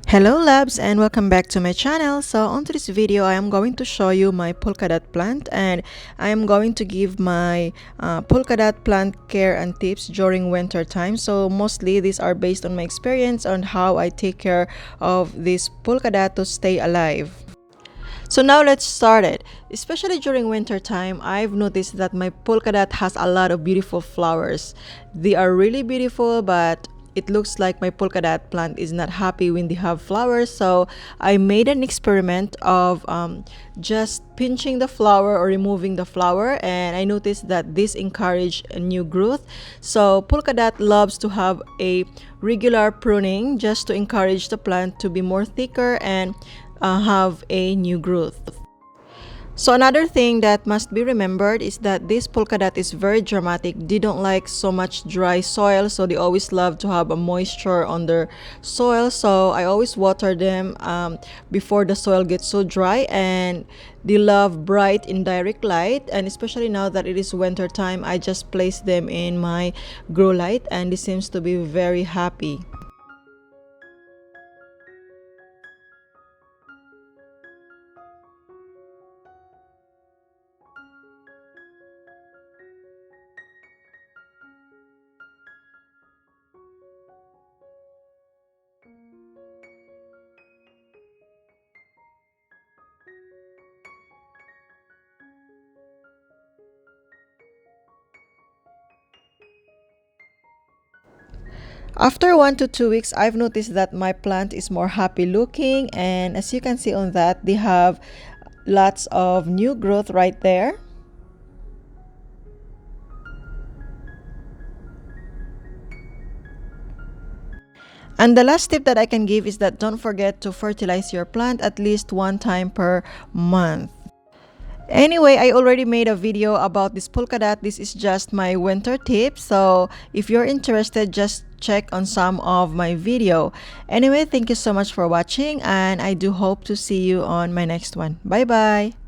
Hello labs and welcome back to my channel. So on this video I am going to show you my polka dot plant, and I am going to give my polka dot plant care and tips during winter time. So mostly these are based on my experience on how I take care of this polka dot to stay alive. So now let's start it. Especially during winter time, I've noticed that my polka dot has a lot of beautiful flowers. They are really beautiful, but it looks like my polka dot plant is not happy when they have flowers. So I made an experiment of just pinching the flower or removing the flower, and I noticed that this encouraged a new growth. So polka dot loves to have a regular pruning just to encourage the plant to be more thicker and have a new growth. So another thing that must be remembered is that this polka dot is very dramatic. They don't like so much dry soil, so they always love to have a moisture on their soil. So I always water them before the soil gets so dry, and they love bright indirect light. And especially now that it is winter time, I just place them in my grow light, and they seems to be very happy. After 1 to 2 weeks, I've noticed that my plant is more happy looking, and as you can see on that, they have lots of new growth right there. And the last tip that I can give is that don't forget to fertilize your plant at least 1 time per month. Anyway, I already made a video about this polka dot. This is just my winter tip. So if you're interested, just check on some of my video. Anyway, thank you so much for watching, and I do hope to see you on my next one. Bye bye.